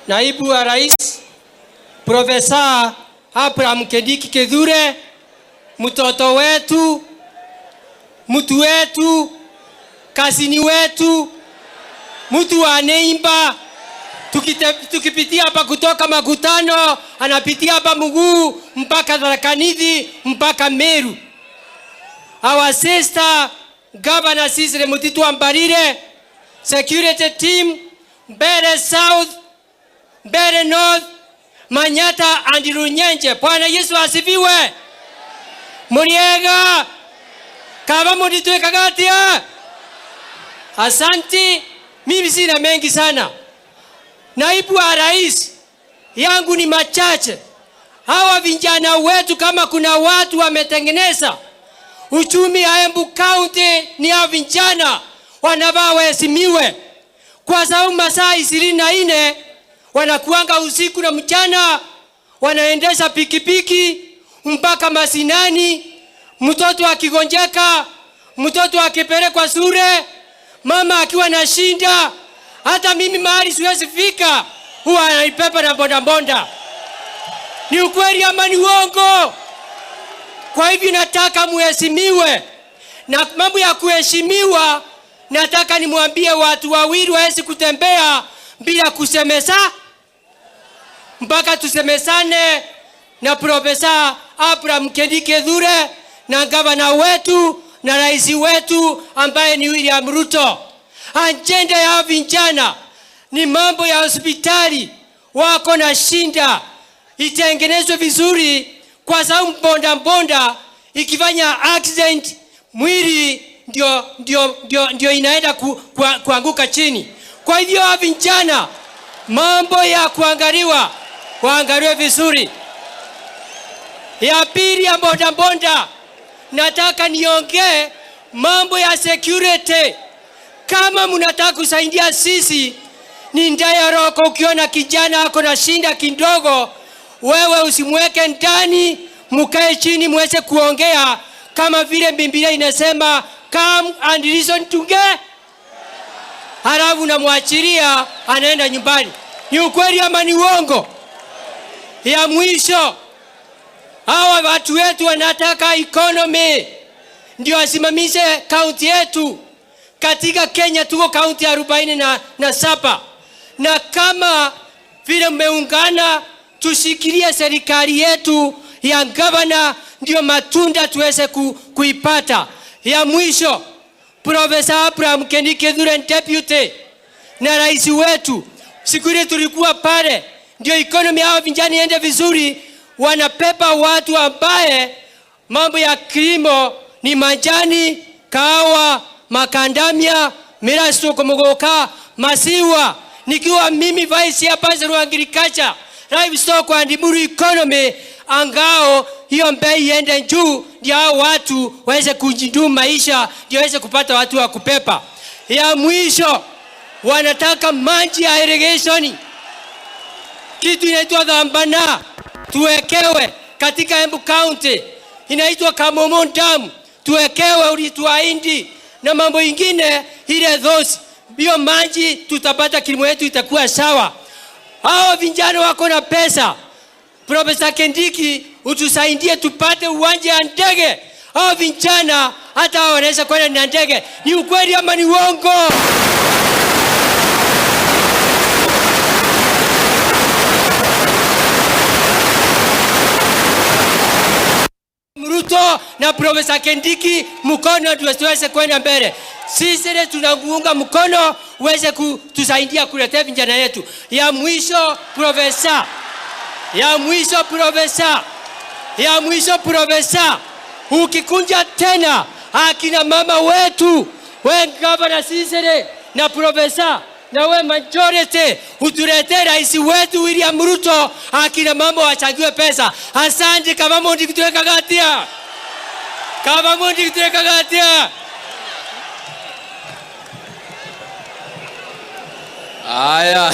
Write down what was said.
Naibu wa Rais Profesa Abraham Kindiki Kithure, mtoto wetu, mtu wetu, kasini wetu, mtu wa Neimba. Tukipitia hapa kutoka makutano, anapitia hapa mguu mpaka Tharaka Nithi mpaka Meru. Our sister Governor Cecily Mutitu Ambarire, security team, Mbeere South, Mbeere North, Manyata and Runyenje. Bwana Yesu asifiwe. Muriega. Kaba Mutitu Kagatia. Asanti. Mimi sina mengi sana. Naibu wa Rais, yangu ni machache. Hawa vijana wetu, kama kuna watu wametengeneza uchumi wa Embu County, ni hawa vijana. Wanafaa waheshimiwe kwa sababu masaa 24 wanakuanga usiku na mchana, wanaendesha pikipiki mpaka masinani. Mtoto akigonjeka, mtoto akipelekwa shule, mama akiwa na shinda, hata mimi mahali siwezi fika, huwa anaipepa na bonda. Ni ukweli ama ni uongo? Kwa hivyo nataka muheshimiwe. Na mambo ya kuheshimiwa, nataka nimwambie watu wawili wawezi kutembea bila kusemesa, mpaka tusemesane na Profesa Abraham Kindiki Kithure na gavana wetu na rais wetu ambaye ni William Ruto. Ajenda ya vijana ni mambo ya hospitali, wako na shinda itengenezwe vizuri, kwa sababu bonda ikifanya accident mwili ndio inaenda kuanguka chini. Kwa hivyo vijana, mambo ya kuangaliwa, waangaliwe vizuri. Ya pili ya bonda, nataka niongee mambo ya security. Kama mnataka kusaidia sisi, ni dialogue. Ukiona kijana ako na shinda kidogo, wewe usimweke ndani, mkae chini muweze kuongea, kama vile Biblia inasema come and listen together. Halafu namwachilia anaenda nyumbani. Ni ukweli ama ni uongo? Ya mwisho, hawa watu wetu wanataka economy ndio asimamishe kaunti yetu. Katika Kenya tuko kaunti 47, na kama vile mmeungana, tushikilie serikali yetu ya gavana, ndio matunda tuweze kuipata. Ya mwisho, Profesa Abraham Kindiki Kithure deputy na rais wetu, siku ile tulikuwa pale, ndio economy yao vijana iende vizuri. Wanapepa watu ambaye mambo ya kilimo ni majani, kahawa, makandamia, mirasto komogoka, masiwa. Nikiwa mimi vice chairperson wa agriculture, livestock and buru economy, angao hiyo bei iende juu, ndio watu waweze kujindu maisha, ndio waweze kupata watu wa kupepa. Ya mwisho, wanataka maji ya irrigation. Kitu inaitwa Dhambana tuwekewe katika Embu County, inaitwa Kamomo Dam tuwekewe, ulituahidi na mambo ingine ile those. Bio maji tutapata, kilimo yetu itakuwa sawa. Hao vijana wako na pesa. Profesa Kindiki, utusaidie tupate uwanja wa ndege. Hao vijana hata wanaweza kwenda na ndege. Ni ukweli ama ni uongo? Ruto na Profesa Kindiki mkono tuweze kwenda mbele. Sisi tunakuunga mkono uweze kutusaidia kuletea vijana yetu. Ya mwisho Profesa, ukikunja tena akina mama wetu, we Governor Cecily na Profesa na we majority, utuletee rais wetu William Ruto, akina mama wachagiwe pesa. Asante. Kama Mondi Kithure Kagatia. Aya.